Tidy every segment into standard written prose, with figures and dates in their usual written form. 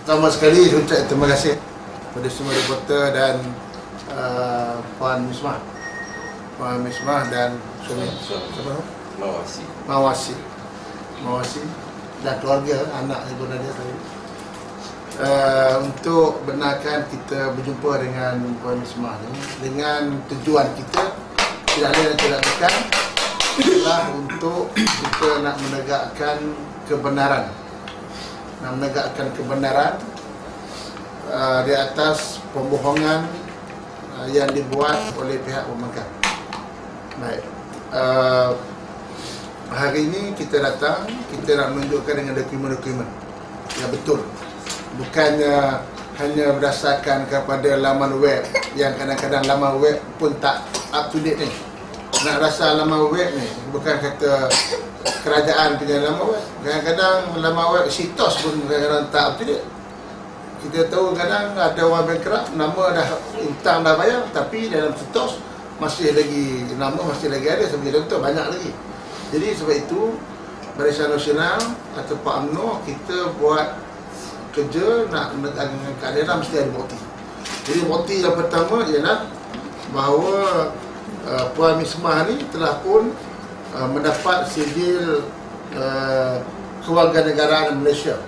Pertama sekali saya ucap terima kasih kepada semua reporter dan Puan Mismah dan suami siapa? Mawasi dan keluarga anak ibu Nadia tadi. Untuk benarkan kita berjumpa dengan Puan Mismah ni dengan tujuan kita tidak lain dan tidak bukan adalah untuk kita nak menegakkan kebenaran. Di atas pembohongan yang dibuat oleh pihak pembangkang. Baik. Hari ini kita datang, kita nak menunjukkan dengan dokumen-dokumen yang betul. Bukannya hanya berdasarkan kepada laman web yang kadang-kadang laman web pun tak up to date ni. Nak rasa laman web ni bukan kata kerajaan punya laman web. Kadang-kadang laman web sitos pun kadang-kadang tak up to date. Kita tahu kadang ada orang bankrupt, nama dah hutang dah bayar, tapi dalam sitos masih lagi nama masih lagi ada sebagai contoh, banyak lagi. Jadi sebab itu Barisan Nasional atau Pak UMNO kita buat kerja nak menegakkan keadilan mesti ada bukti. Jadi bukti yang pertama ialah bahawa Puan Mismah ni telah pun mendapat sijil kewarganegaraan Malaysia.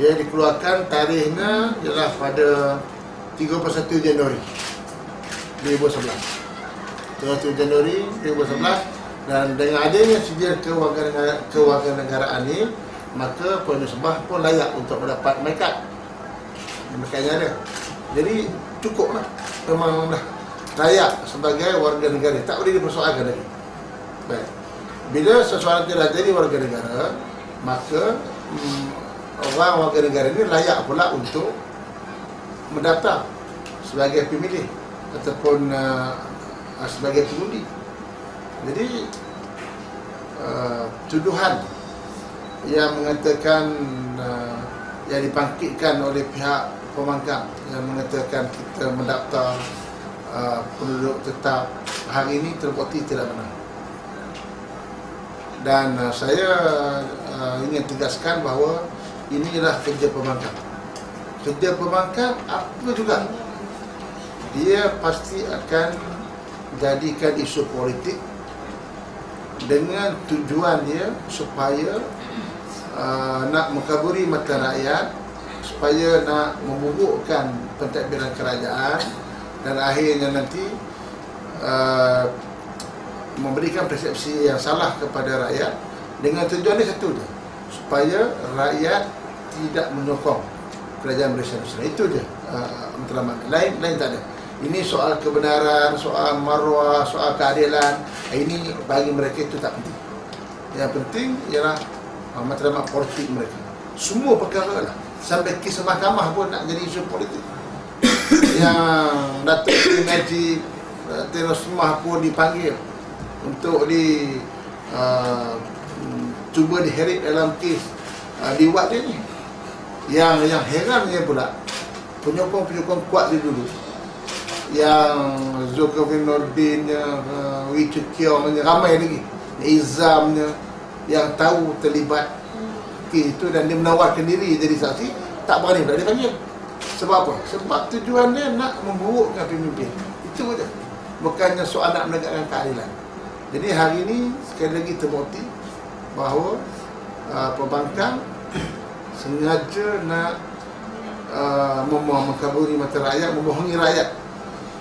Dia dikeluarkan tarikhnya ialah pada 31 Januari 2011. 31 Januari 2011, dan dengan adanya sijil kewarganegaraan ni, maka Puan Mismah pun layak untuk mendapat MyKad. Makanya ada. Jadi cukuplah, memang dah layak sebagai warga negara, tak boleh dipersoalkan lagi. Baik. Bila seseorang tidak jadi warga negara, maka orang warga negara ini layak pula untuk mendaftar sebagai pemilih ataupun sebagai pengundi. Jadi tuduhan yang mengatakan yang dibangkitkan oleh pihak pembangkang yang mengatakan kita mendaftar penduduk tetap hari ini terbukti tidak benar. Dan saya ingin tegaskan bahawa ini adalah kerja pembangkang. Kerja pembangkang apa juga, dia pasti akan jadikan isu politik dengan tujuan dia supaya nak mengkaburi mata rakyat, supaya nak memburukkan pentadbiran kerajaan dan akhirnya nanti memberikan persepsi yang salah kepada rakyat dengan tujuan dia satu je, supaya rakyat tidak menyokong kerajaan Malaysia. Itu je matlamat. Lain tak ada. Ini soal kebenaran, soal maruah, soal keadilan. Ini bagi mereka itu tak penting. Yang penting ialah matlamat politik mereka. Semua perkara lah. Sampai kisah mahkamah pun nak jadi isu politik. Yang Datuk Seri Najib Tun Rosmah pun dipanggil untuk cuba diheret dalam kes diwat dia ni. Yang herannya pula, penyokong-penyokong kuat dia dulu, yang Zulkarnain Nordinnya, Wee Chuk Kiongnya, ramai lagi, Izamnya, yang tahu terlibat kes itu dan dia menawarkan diri jadi saksi, tak berani pula dipanggil. Sebab apa? Sebab tujuan dia nak memburukkan pemimpin. Itu saja. Bukannya soal nak menegakkan keadilan. Jadi hari ini sekali lagi terbukti bahawa pembangkang sengaja nak mengkaburi mata rakyat, membohongi rakyat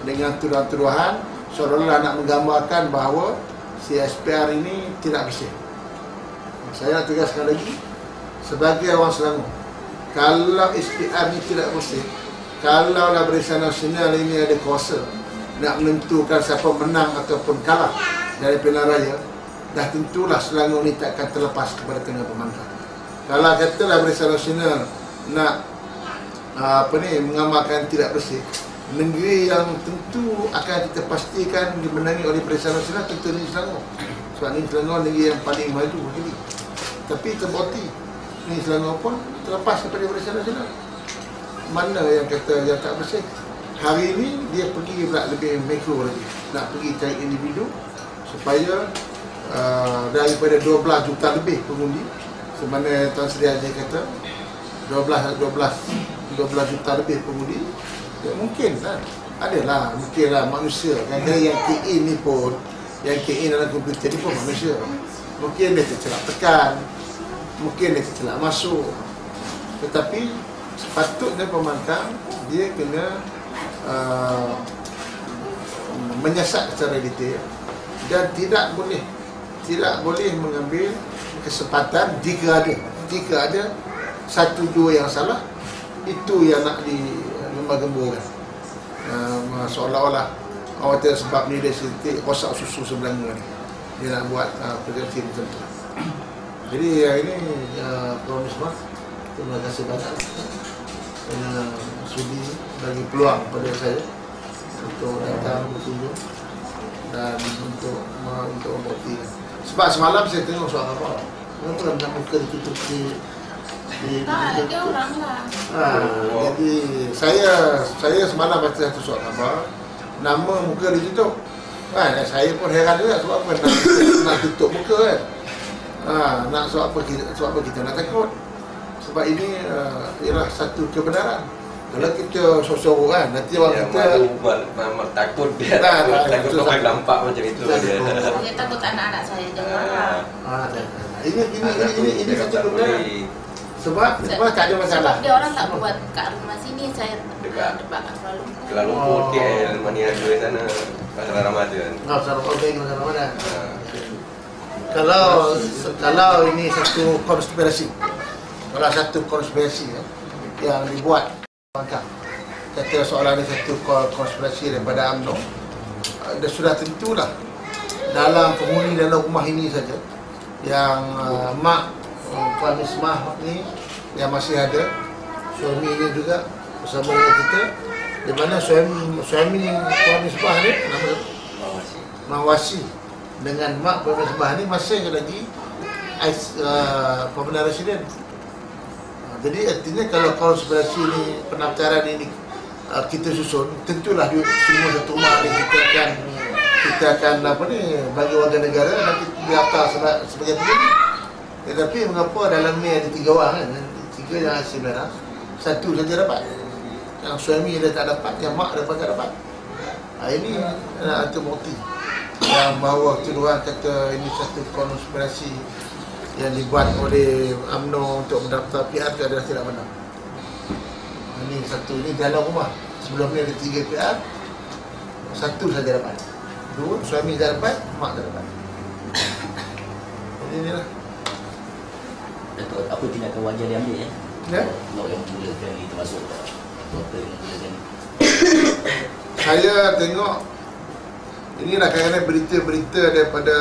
dengan tuduhan-tuduhan seolah-olah nak menggambarkan bahawa si SPR ini tidak bersih. Saya nak tegaskan lagi, sebagai orang Selangor, kalau SPR ini tidak bersih, kalaulah Barisan Nasional ini ada kuasa nak menentukan siapa menang ataupun kalah dari pilihan raya, dah tentulah Selangor ini tak akan terlepas kepada tengah pembangkang. Kalau katalah Barisan Nasional nak mengamalkan tidak bersih, negeri yang tentu akan kita pastikan dimenangi oleh Barisan Nasional tentu di Selangor. Sebab ni Selangor negeri yang paling maju begini. Tapi terbukti ni Selangor pun terlepas daripada Barisan Nasional. Mana yang kata yang tak bersih? Hari ini dia pergi pula lebih mikro lagi, nak pergi cari individu supaya daripada 12 juta lebih pengundi, sebagaimana Tuan Seri Ajay kata, 12 juta lebih pengundi. Ya, mungkin lah. Adalah, mungkin lah manusia. Kadang-kadang yang KE ni pun, yang KE dalam komputer ni pun manusia. Mungkin dia tercelak tekan, mungkin dia tercelak masuk. Tetapi sepatutnya pemantang dia kena menyiasat secara detail dan tidak boleh mengambil kesempatan jika ada satu dua yang salah, itu yang nak digembar-gemburkan. Seolah-olah awak sebab ni dia sedikit rosak susu sebelanga ni, dia nak buat presensi macam tu. Jadi hari ni Puan Misbah, terima kasih banyak kerana sudi bagi peluang pada saya untuk datang berkunjung dan untuk membuktikan. Sebab semalam saya tengok surat khabar, kenapa nak muka ditutup di dia orang lah. Jadi saya semalam baca satu surat khabar, nama muka ditutup. Saya pun heran juga sebab apa nak tutup muka kan. Nak sebab apa kita nak takut? Sebab ini ialah satu kebenaran. Kalau kita sorok kan, nanti orang kita takut dia. Takut orang nampak macam itu dia. Saya takut anak-anak saya jangan marah. Ini satu kebenaran. Sebab tak ada masalah. Sebab dia orang tak buat kat rumah sini, saya dekat Kuala Lumpur. Kuala Lumpur, KL, Mania di sana, pasal Ramadan. Pasal Ramadan. Kalau ini satu konspirasi, yang dibuat Bangka, kata soalan ini satu konspirasi daripada UMNO, sudah tentulah dalam penghuni dalam rumah ini saja yang mak Puan Misbah ni yang masih ada, suaminya juga bersama dengan kita, di mana suami Puan Misbah ni nama Mawasi dengan mak Puan Misbah ni masih lagi Perdana Residen. Jadi artinya kalau konspirasi ni, pendaftaran ini kita susun, tentulah semua satu rumah ni kita akan bagi warga negara dan kita daftar sebagai begini. Tetapi mengapa dalam ni ada 3 orang kan? 3 yang hasil merah, 1 saja dapat. Yang suami dia tak dapat, yang mak dapat tak dapat. Ini ada bukti yang bahawa tuduhan kata ini satu konspirasi yang dibuat oleh UMNO untuk mendaftar PR itu adalah tidak benar. Ini satu, ini dalam rumah. Sebelum ni ada 3 PR, 1 saja dapat. 2 suami tak dapat, mak tak dapat. Jadi inilah. Datuk, apa tindakan wajar dia ambil Ya? Law yang mulakan ni termasuk doktor yang mulakan ni. Saya tengok inilah kadang-kadang berita-berita daripada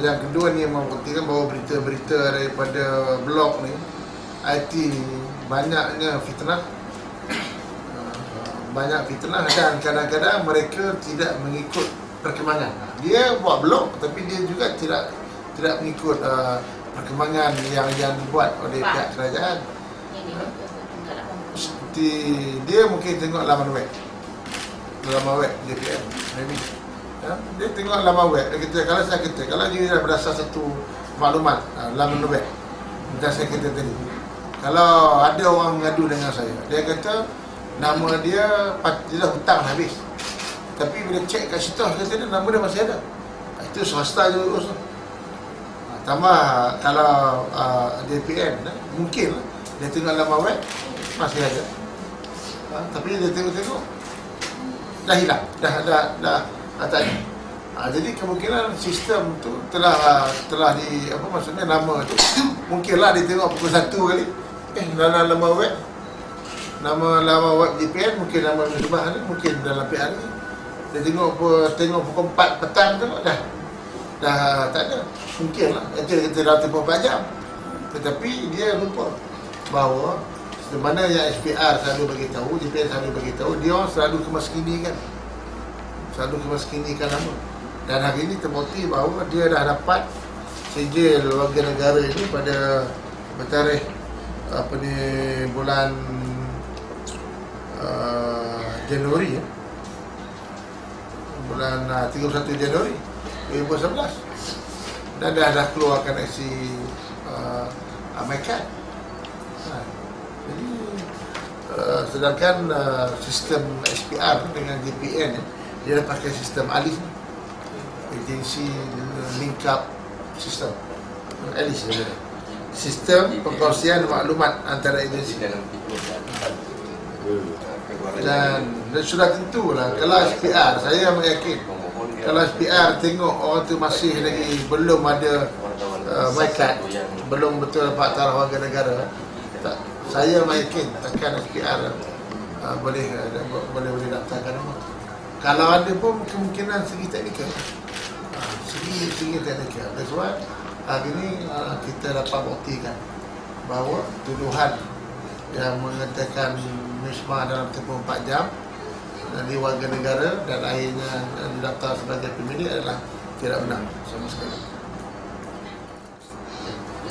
yang kedua ni membuktikan bahawa berita-berita daripada blog ni, IT ni banyak fitnah dan kadang-kadang mereka tidak mengikut perkembangan. Dia buat blog tapi dia juga tidak mengikut perkembangan yang dibuat oleh pihak kerajaan. Seperti dia mungkin tengok laman web JPM, maybe. Dia tengok laman web. Kalau dia dah berdasar satu maklumat laman web, macam saya kata tadi, kalau ada orang mengadu dengan saya, dia kata nama dia dah hutang habis, tapi bila cek kat situ kata dia nama dia masih ada. Itu swasta je urus. Tambah kalau JPN mungkin dia tengok laman web masih ada, tapi dia tengok dah hilang, dah tak ada. Jadi kemungkinan sistem tu telah di maksudnya nama tu mungkinlah dia tengok pukul 1 kali dalam laman web, nama web JPN, mungkin nama Misbah ni, mungkin dalam PR ni dia tengok pukul 4 petang tu dah tak ada. Mungkinlah dia dah tempoh 4 jam, tetapi dia lupa bahawa mana yang SPR selalu bagi tahu, JPN selalu bagi tahu, dia selalu kemaskinikan nama. Dan hari ini terbukti bahawa dia dah dapat sijil warga negara ini pada bertarikh bulan Januari, bulan 31 Januari 2011, dan dah keluarkan aksi Amerika. sedangkan sistem SPR dengan JPN dia dah pakai sistem ALIS, agensi lingkap sistem ALIS, sistem perkongsian maklumat antara agensi. Dan sudah tentulah kalau SPR, saya yakin kalau SPR tengok orang tu masih lagi belum ada MyKad, belum betul dapat taraf warga negara, saya yakin takkan SPR boleh daftarkan nama. Kalau ada pun kemungkinan segi teknikal, segi teknikal. That's why hari ini kita dapat buktikan bahawa tuduhan yang mengatakan Misma dalam tempoh 4 jam dari warga negara dan akhirnya didaftar sebagai pemilih adalah tidak benar sama sekali.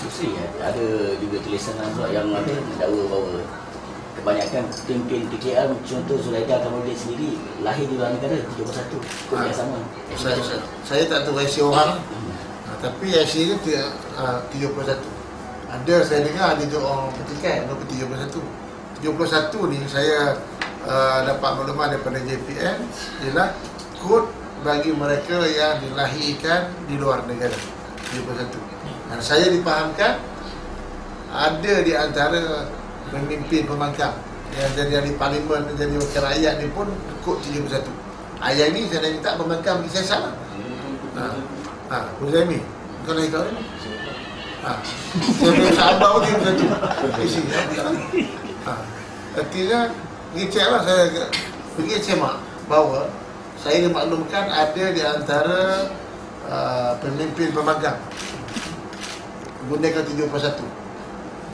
Mesti ada juga tulisan Azwar yang mendakwa bahawa kebanyakan pimpin PKR, contoh Zulaida Kamarudin sendiri lahir di luar negara 31, yang sama. Saya tak tahu IC orang, tapi IC ni 31. Ada saya dengar ada orang petikan 71. 71 ni saya dapat maklumat daripada JPN ialah kod bagi mereka yang dilahirkan di luar negara 71. Dan saya dipahamkan ada di antara pemimpin pemangkam yang jadi ahli parlimen, jadi wakil rakyat ni pun kod 71. Ayah ni saya dah minta pemangkam ni saya salah. Huzaimi, bukan lagi kau ni. Saya punya sahabat pun 71 isi. Artinya pergi cek lah, saya pergi cemak bahawa saya dimaklumkan ada di antara pemimpin pemangkam gunakan 71.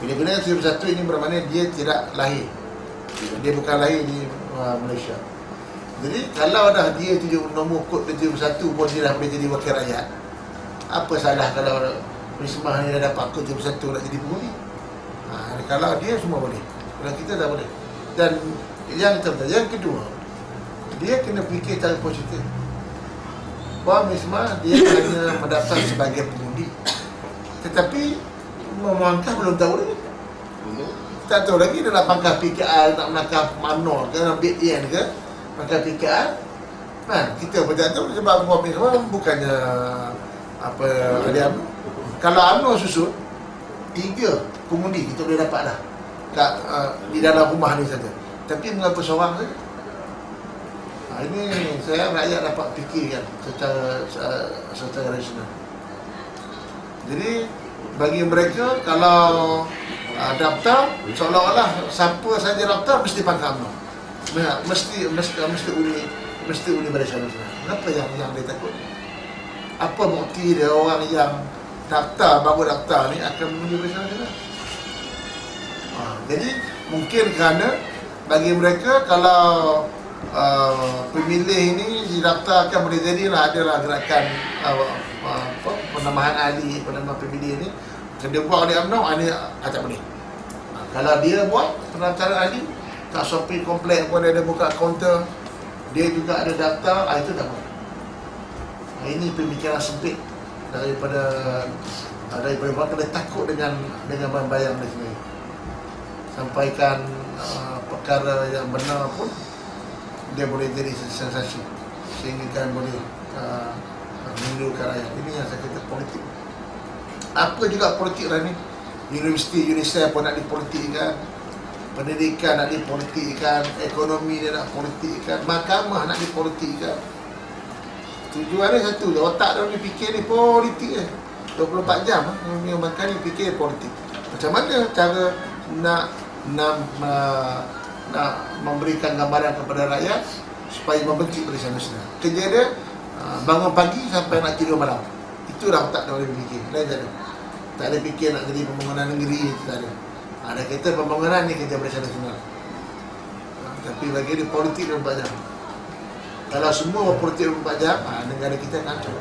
Bila gunakan 71 ini bermakna dia tidak lahir, dia bukan lahir di Malaysia. Jadi kalau dah dia nombor kod 71 pun dia dah boleh jadi wakil rakyat, apa salah kalau Rismah ni dah dapat kod 71 nak jadi pengundi? Kalau dia semua boleh, kalau kita tak boleh. Dan yang kedua, dia kena fikir cara positif bahawa Rismah dia hanya mendaftar sebagai pengundi, tetapi memangkah belum tahu lagi. Tak tahu lagi dia nak pangkah PKR, nak menangkap UMNO ke, nak BN ke, pangkah PKR. Kita pun tak tahu sebab Rismah bukannya apa dia UMNO. Kalau UMNO susut 3 pengundi kita boleh dapat dah di dalam rumah ni saja. Tapi mengapa seorang saja? Ini saya rakyat dapat fikirkan secara rasional. Jadi bagi mereka kalau daftar seolah-olah siapa saja daftar mesti pangkat UMNO. Mesti uni Barisan Nasional. Kenapa yang dia takut? Apa bukti dia orang yang baru daftar ni akan menuju Barisan Nasional? Jadi mungkin kerana bagi mereka kalau pemilih ini didaftarkan boleh jadilah adalah gerakan penambahan ahli, penambahan pemilih ini. Kalau dia buat oleh UMNO, ini tak boleh. Kalau dia buat pendaftaran ahli, kat shopping komplek pun dia ada buka kaunter, dia juga ada daftar, itu tak boleh. Ini pemikiran sempit daripada kena takut dengan bayang dia sendiri. Sampaikan perkara yang benar pun dia boleh jadi sensasi sehingga kan boleh menimbulkan rakyat. Ini yang saya kata politik. Apa juga politik lah ni. Universiti UNICEF pun nak dipolitikkan, pendidikan nak dipolitikkan, ekonomi dia nak politikkan, mahkamah nak dipolitikkan. Tujuannya satu, otak dia ni fikir ni politik je. 24 jam yang makan ni fikir politik. Macam mana cara nak memberikan gambaran kepada rakyat supaya membenci Barisan Nasional. Kerja dia bangun pagi sampai nak tidur malam. Itu dah otak dia boleh fikir. Lain tak ada. Tak ada fikir nak jadi pembangunan negeri, tak ada. Ada kata pembangunan ni kerja Barisan Nasional. Tapi bagi dia politik 24 jam. Kalau semua politik 24 jam, negara kita kacau.